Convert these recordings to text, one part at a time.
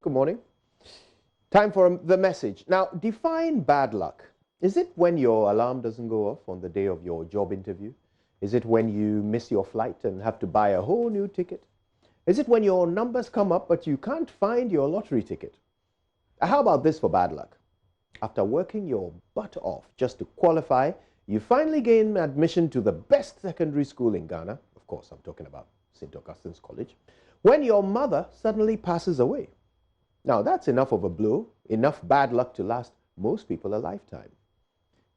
Good morning. Time for the message. Now, define bad luck. Is it when your alarm doesn't go off on the day of your job interview? Is it when you miss your flight and have to buy a whole new ticket? Is it when your numbers come up but you can't find your lottery ticket? How about this for bad luck? After working your butt off just to qualify, you finally gain admission to the best secondary school in Ghana. Of course, I'm talking about St. Augustine's College. When your mother suddenly passes away. Now, that's enough of a blow, enough bad luck to last most people a lifetime.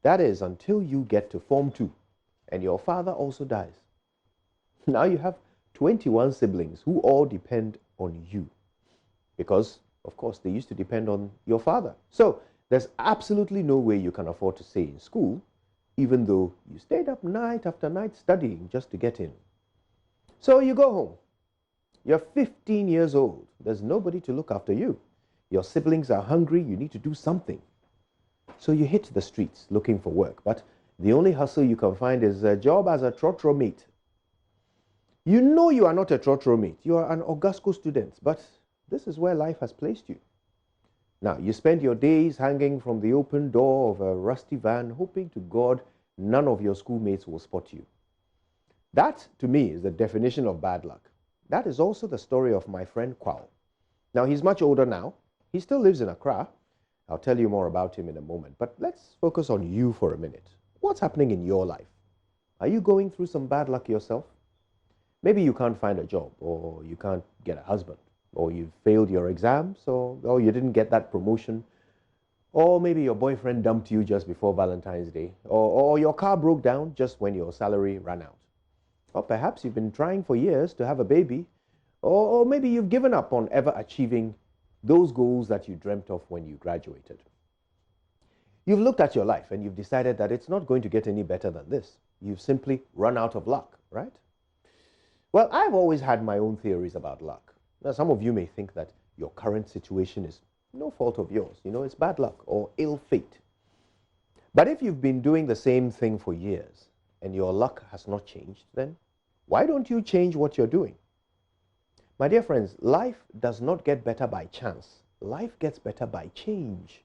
That is until you get to Form 2 and your father also dies. Now you have 21 siblings who all depend on you because, of course, they used to depend on your father. So there's absolutely no way you can afford to stay in school, even though you stayed up night after night studying just to get in. So you go home. You're 15 years old. There's nobody to look after you. Your siblings are hungry. You need to do something. So you hit the streets looking for work. But the only hustle you can find is a job as a trotro mate. You know you are not a trotro mate. You are an Augusco student. But this is where life has placed you. Now, you spend your days hanging from the open door of a rusty van, hoping to God none of your schoolmates will spot you. That, to me, is the definition of bad luck. That is also the story of my friend Kwao. Now, he's much older now. He still lives in Accra. I'll tell you more about him in a moment. But let's focus on you for a minute. What's happening in your life? Are you going through some bad luck yourself? Maybe you can't find a job, or you can't get a husband, or you've failed your exams, or you didn't get that promotion, or maybe your boyfriend dumped you just before Valentine's Day, or your car broke down just when your salary ran out. Or perhaps you've been trying for years to have a baby, or maybe you've given up on ever achieving those goals that you dreamt of when you graduated. You've looked at your life and you've decided that it's not going to get any better than this. You've simply run out of luck, right? Well, I've always had my own theories about luck. Now, some of you may think that your current situation is no fault of yours. You know, it's bad luck or ill fate. But if you've been doing the same thing for years and your luck has not changed, then why don't you change what you're doing? My dear friends, life does not get better by chance. Life gets better by change.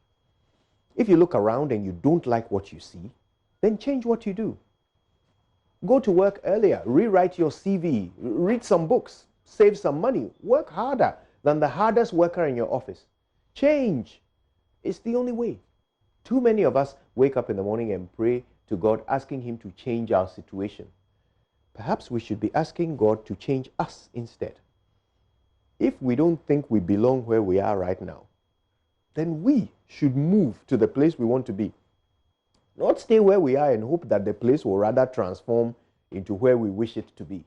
If you look around and you don't like what you see, then change what you do. Go to work earlier, rewrite your CV, read some books, save some money, work harder than the hardest worker in your office. Change. It's the only way. Too many of us wake up in the morning and pray to God, asking Him to change our situation. Perhaps we should be asking God to change us instead. If we don't think we belong where we are right now, then we should move to the place we want to be. Not stay where we are and hope that the place will rather transform into where we wish it to be.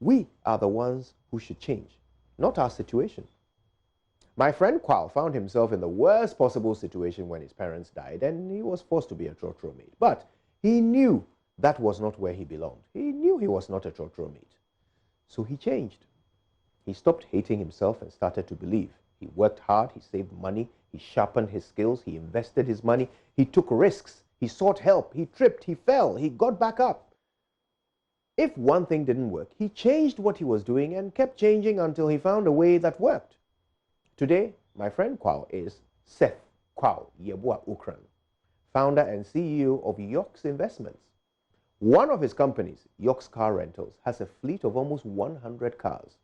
We are the ones who should change, not our situation. My friend Kwao found himself in the worst possible situation when his parents died, and he was forced to be a trotro mate. But he knew that was not where he belonged. He knew he was not a trotro mate. So he changed. He stopped hating himself and started to believe. He worked hard, he saved money, he sharpened his skills, he invested his money, he took risks, he sought help, he tripped, he fell, he got back up. If one thing didn't work, he changed what he was doing and kept changing until he found a way that worked. Today, my friend Kwao is Seth Kwao Yeboah Ocran, founder and CEO of Yox Investments. One of his companies, Yox Car Rentals, has a fleet of almost 100 cars.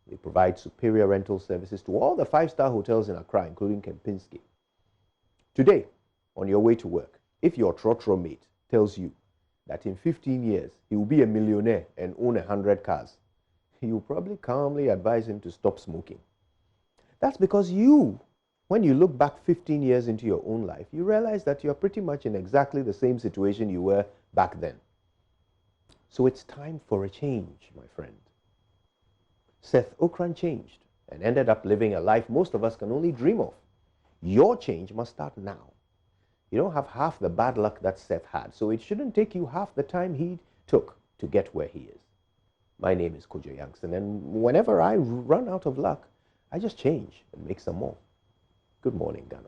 They provide superior rental services to all the five-star hotels in Accra, including Kempinski. Today, on your way to work, if your trotro mate tells you that in 15 years he will be a millionaire and own 100 cars, you will probably calmly advise him to stop smoking. That's because when you look back 15 years into your own life, you realize that you're pretty much in exactly the same situation you were back then. So it's time for a change, my friend. Seth Ocran changed and ended up living a life most of us can only dream of. Your change must start now. You don't have half the bad luck that Seth had, so it shouldn't take you half the time he took to get where he is. My name is Kojo Youngson, and whenever I run out of luck, I just change and make some more. Good morning, Ghana.